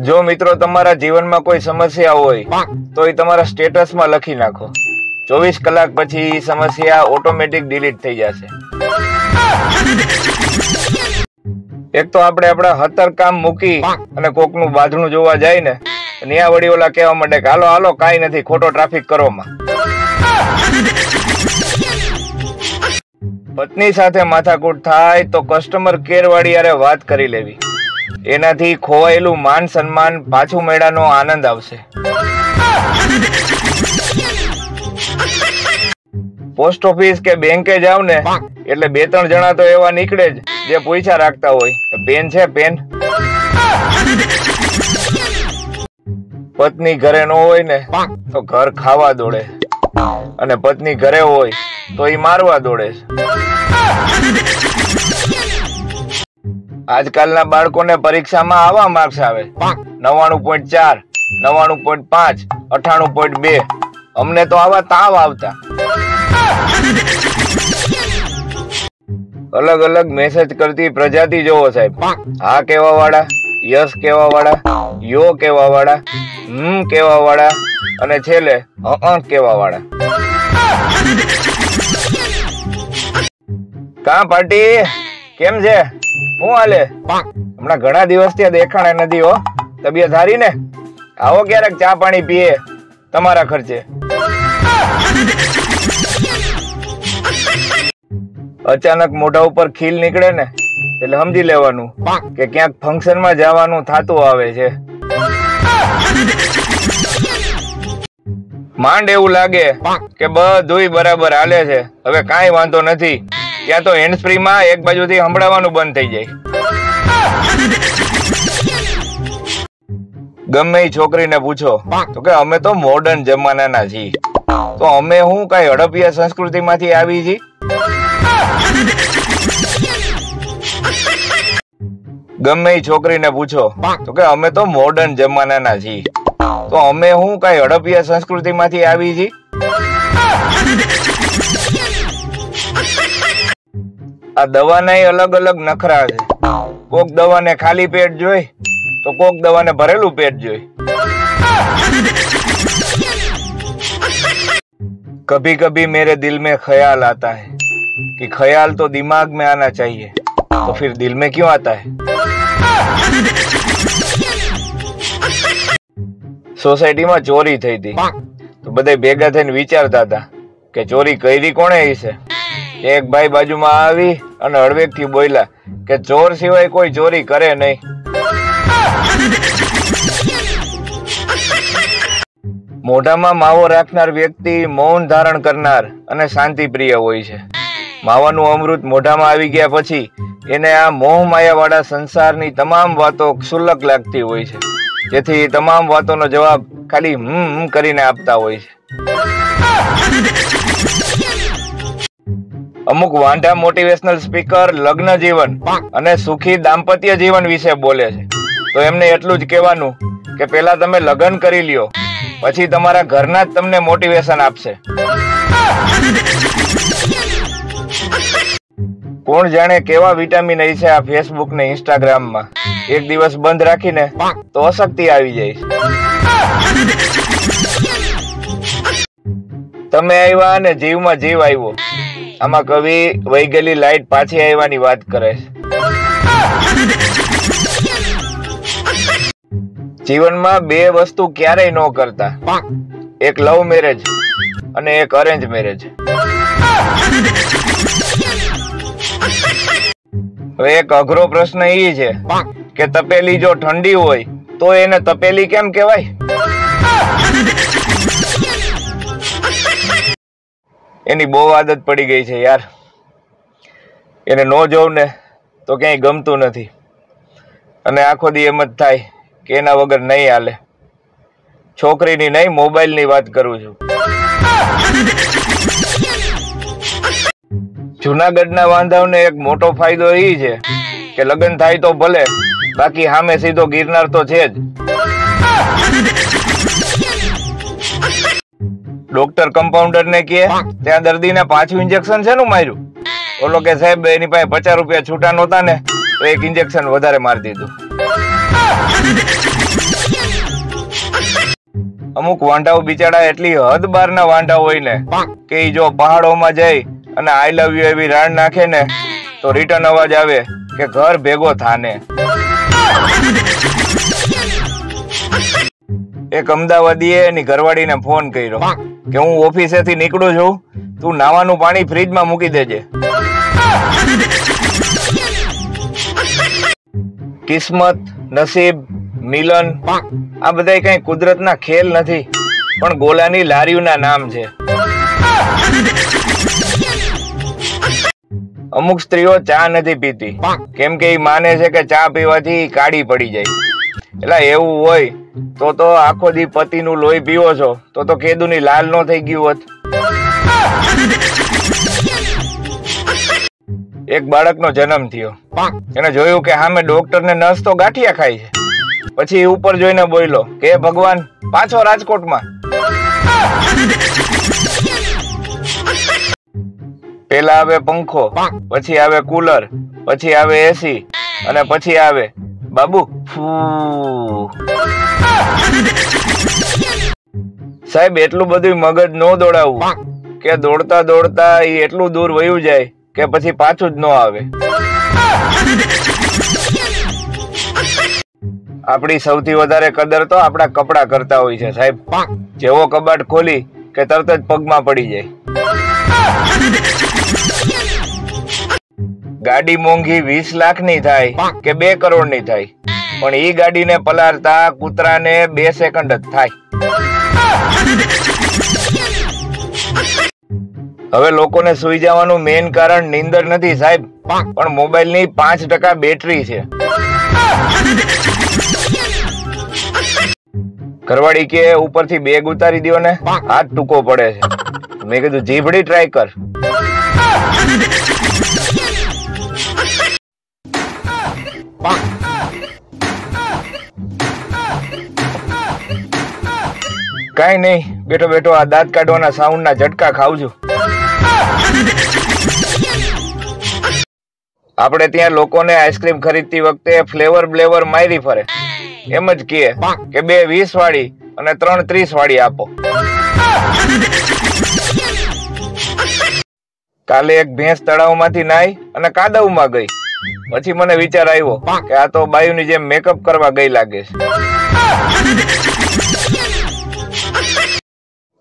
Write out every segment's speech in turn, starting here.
જો મિત્રો તમારા જીવનમાં કોઈ સમસ્યા હોય તો એ તમારા સ્ટેટસમાં લખી નાખો. 24 કલાક પછી સમસ્યા ઓટોમેટિક ડિલીટ થઈ જશે. એક તો આપણે આપણા હતર કામ મૂકી અને કોકનું બાંધણું જોવા જાય ને, ત્યાં વળી ઓલા કહેવા માંડે કે હાલો હાલો કાંઈ નથી, ખોટો ટ્રાફિક કરવામાં. પત્ની સાથે માથાકૂટ થાય તો કસ્ટમર કેર વાળી યારે વાત કરી લેવી. એનાથી ખોવાયેલું માન સન્માન પાછું મેળાનો આનંદ આવશે. પોસ્ટ ઓફિસ કે બેંકે જાવ ને એટલે 2-3 જણા તો એવા નીકળે જ જે પૂછ્યા રાખતા હોય, પેન છે પેન? પત્ની ઘરે ન હોય ને તો ઘર ખાવા દોડે, અને પત્ની ઘરે હોય તો એ મારવા દોડે છે. આજકાલના બાળકોને પરીક્ષામાં આવા માર્ક્સ આવે 99.4, 99.5, 98.2. અમને તો આવા તાવ આવતા. અલગ અલગ મેસેજ કરતી પ્રજાતિ જોવો સાહેબ. હા કેવા વાળા, યસ કેવા વાળા, યો કેવા વાળા, કેવા વાળા, અને છેલ્લે કેવા વાળા. કા પાર્ટી કેમ છે? શું હાલે? હમણાં ઘણા દિવસથી દેખાણા નથી હો. તબિયત સારી ને? આવો ક્યારેક ચા પાણી પીએ તમારા ખર્ચે. અચાનક મોઢા ઉપર ખીલ નીકળે ને એટલે સમજી લેવાનું કે ક્યાંક ફંક્શન માં જવાનું થાતું આવે છે. માંડ એવું લાગે કે બધુંય બરાબર હાલે છે, હવે કાંઈ વાંધો નથી, ત્યાં તો હેન્ડ ફ્રી માં એક બાજુથી સંભળાવાનું બંધ થઈ જાય. ગમે એ છોકરીને પૂછો તો કે અમે તો મોડર્ન જમાનાના છીએ, તો અમે હું કઈ હડપિયા સંસ્કૃતિ માંથી આવી છીએ? ગમે એ છોકરીને પૂછો તો કે અમે તો મોડર્ન જમાનાના છીએ, તો અમે હું કઈ હડપિયા સંસ્કૃતિ માંથી આવી છીએ? આ દવાના અલગ અલગ નખરા છે. કોક દવાને ખાલી પેટ જોઈ તો કોક દવાને ભરેલું પેટ જોઈ. कभी कभी मेरे दिल में ख्याल आता है कि ख्याल तो दिमाग में आना चाहिए, तो फिर दिल में क्यों आता है? સોસાયટીમાં ચોરી થઈ હતી તો બધા ભેગા થઈને વિચારતા હતા કે ચોરી કરી કોણે હશે. એક ભાઈ બાજુમાં આવી અને હળવેકથી બોલ્યા કે ચોર સિવાય કોઈ ચોરી કરે નહીં. મોઢામાં માવો રાખનાર વ્યક્તિ મૌન ધારણ કરનાર અને શાંતિ પ્રિય હોય છે. માવાનું અમૃત મોઢામાં આવી ગયા પછી એને આ મોહ માયા વાળા સંસારની તમામ વાતો ક્ષુલ્લક લાગતી હોય છે, જેથી તમામ વાતોનો જવાબ ખાલી કરીને આપતા હોય છે. અમુક વાંઢા મોટિવેશનલ સ્પીકર લગ્ન જીવન અને સુખી દાંપત્ય જીવન વિશે બોલે છે, તો એમને એટલું જ કહેવાનું કે પેલા તમે લગ્ન કરી લ્યો, પછી તમારા ઘરના જ તમને મોટિવેશન આપશે. કોણ જાણે કેવા વિટામિન છે આ ફેસબુક ને ઇન્સ્ટાગ્રામ માં. એક દિવસ બંધ રાખીને તો અશક્તિ આવી જાય છે. તમે આવ્યા અને જીવમાં જીવ આવ્યો. આમાં કવિ વહી ગયેલી લાઈટ પાછી આવવાની વાત કરે છે. જીવનમાં બે વસ્તુ ક્યારેય ન કરતા, એક લવ મેરેજ અને એક અરેન્જ મેરેજ. હવે એક અઘરો પ્રશ્ન એ છે કે તપેલી જો ઠંડી હોય તો એને તપેલી કેમ કહેવાય? એની બહુ આદત પડી ગઈ છે યાર. એને ન જોઉં ને તો ક્યાંય ગમતું નથી, અને આખો દી એમ જ થાય કે એના વગર નહીં હાલે. છોકરીની નહીં, મોબાઈલની વાત કરું છું. જુનાગઢના વાંધાવને એક મોટો ફાયદો એ છે કે લગ્ન થાય તો ભલે, બાકી સામે સીધો ગિરનાર તો છે જ. ડોક્ટર કમ્પાઉન્ડર ને કહે ત્યાં દર્દીને 5 ઇન્જેક્શન છે નું માર્યું? ઓલો કે સાહેબ એની પાસે 50 રૂપિયા છૂટા નહોતા ને તો 1 ઇન્જેક્શન વધારે મારી દીધું. અમુક વાંઢાઓ બિચારા એટલી હદ બારના વાંઢા હોય ને કે ઈ જો પહાડોમાં જઈ અને આઈ લવ યુ એવી રાડ નાખે ને તો રિટર્ન અવાજ આવે કે ઘર ભેગો થાને. એક અમદાવાદીએ એની ઘરવાળીને ફોન કર્યો કે હું ઓફિસેથી નીકળું છું, તું નાવાનું પાણી ફ્રીજમાં મૂકી દેજે. કિસ્મત, નસીબ, મિલન આ બધા કઈ કુદરતના ખેલ નથી, પણ ગોલાની લારીઓના નામ છે. અમુક સ્ત્રીઓ ચા નથી પીતી કેમ કે એ માને છે કે ચા પીવાથી કાળી પડી જાય. એટલે એવું હોય તો આખો દી પતિનું લોહી પીવો છો તો કેદુની લાલ નો થઈ ગયું હોત. એક બાળકનો જન્મ થયો, એને જોયું કે સામે ડોક્ટર ને નર્સ તો ગાંઠિયા ખાય છે. પછી ઉપર જોઈને બોલ્યો કે ભગવાન પાછો રાજકોટમાં. પેલા આવે પંખો, પછી આવે કુલર, પછી આવે એસી અને પછી આવે બાબુ ફૂ. સાહેબ એટલું બધું મગજ નો દોડાવવું કે દોડતા દોડતા એ એટલું દૂર વયું જાય કે પછી પાછું જ ન આવે. આપણી સૌથી વધારે કદર તો આપણા કપડા કરતા હોય છે સાહેબ. જેવો કબાટ ખોલી કે તરત જ પગમાં પડી જાય. ગાડી મોંઘી 20 લાખની થાય કે 2 કરોડની થાય, પણ ઈ ગાડીને પલારતા કૂતરાને 2 સેકન્ડ જ થાય. હવે લોકોને સુઈ જવાનું મેઇન કારણ નીંદર નથી સાહેબ, પણ મોબાઈલની 5% બેટરી છે. ઘરવાળી કે ઉપરથી બેગ ઉતારી દો ને, હાથ ટૂંકો પડે છે. મેં કીધું જીભડી ટ્રાય કર. કઈ નહી, બેઠો બેઠો આ દાંત કાઢવાના સાઉન્ડ ના ઝટકા ખાવ છું. આપણે ત્યાં લોકોને આઈસ્ક્રીમ ખરીદતી વખતે ફ્લેવર બ્લેવર મારી ફરે. એમ જ કહે કે 2 20 વાળી અને 3 30 વાળી આપો. કાલે એક ભેંસ તળાવમાંથી નાઈ અને કાદવમાં ગઈ. પછી મને વિચાર આવ્યો કે આ તો બાયુની જેમ મેકઅપ કરવા ગઈ લાગે છે.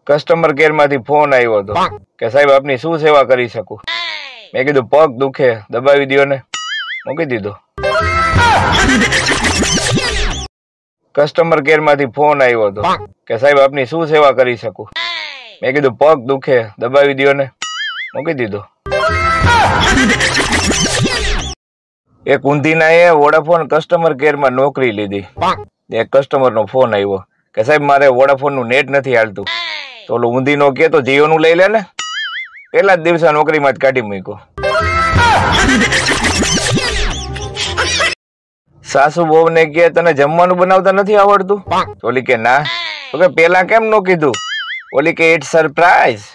કસ્ટમર કેર માંથી ફોન આવ્યો હતો કે સાહેબ આપની શું સેવા કરી શકું. મેં કીધું પગ દુખે, દબાવી દો ને. મૂકી દીધો. કસ્ટમર કેર માંથી ફોન આવ્યો હતો કે સાહેબ આપની શું સેવા કરી શકું. મેં કીધું પગ દુખે, દબાવી દો ને. મૂકી દીધો. એક ઊંધીનાએ વોડાફોન કસ્ટમર કેર માં નોકરી લીધી. એક કસ્ટમર નો ફોન આવ્યો કે સાહેબ મારે વોડાફોન નું નેટ નથી હાલતું. તો ઓલો ઊંધીનો કે તો જીઓ નું લઈ લે ને. પેલા જ દિવસે નોકરીમાં જ કાઢી મૂક્યો. સાસુ બહુ ને કે તને જમવાનું બનાવતા નથી આવડતું. ઓલી કે ના. તો કે પેલા કેમ નો કીધું. ઓલી કે ઇટ્સ સરપ્રાઈઝ.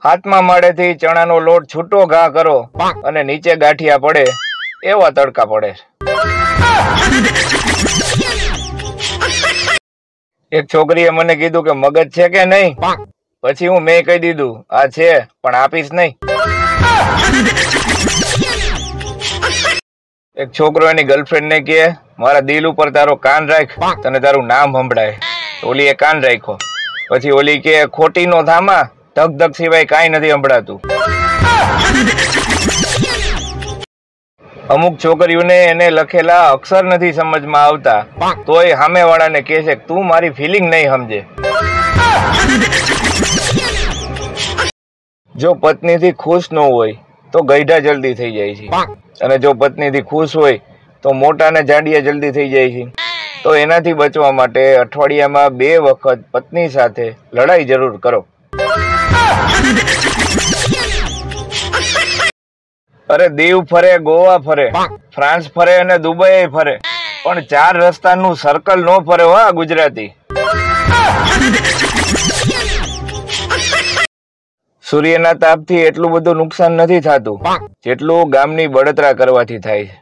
હાથમાં માળેથી ચણાનો લોટ છૂટો ઘા કરો અને નીચે ગાંઠિયા પડે એવા તડકા પડે. એક છોકરીએ મને કીધું કે મગજ છે કે નહીં. પછી મેં કહી દીધું આ છે પણ આપીશ નહીં. એક છોકરો એની ગર્લફ્રેન્ડ ને કહે મારા દિલ ઉપર તારો કાન રાખ, તને તારું નામ સંભળાય. ઓલી એ કાન રાખ્યો. પછી ઓલી કે ખોટી નો થામા, ધક ધક સિવાય કાંઈ નથી સંભળાતું. અમુક છોકરીઓને એને લખેલા અક્ષર નથી સમજમાં આવતા, તોય સામે વાળાને કહે છે તું મારી ફિલિંગ નહીં સમજે. જો પત્નીથી ખુશ ન હોય તો ગઈઢા જલ્દી થઈ જાય છે, અને જો પત્નીથી ખુશ હોય તો મોટા ને જાડિયા જલ્દી થઈ જાય છે. તો એનાથી બચવા માટે અઠવાડિયામાં 2 વખત પત્ની સાથે લડાઈ જરૂર કરો. અરે દીવ ફરે, ગોવા ફરે, ફ્રાન્સ ફરે અને દુબઈ ફરે, પણ 4 રસ્તાનું સર્કલ નો ફરે હો ગુજરાતી. સૂર્યના તાપથી એટલું બધું નુકસાન નથી થતું જેટલું ગામની બળતરા કરવાથી થાય છે.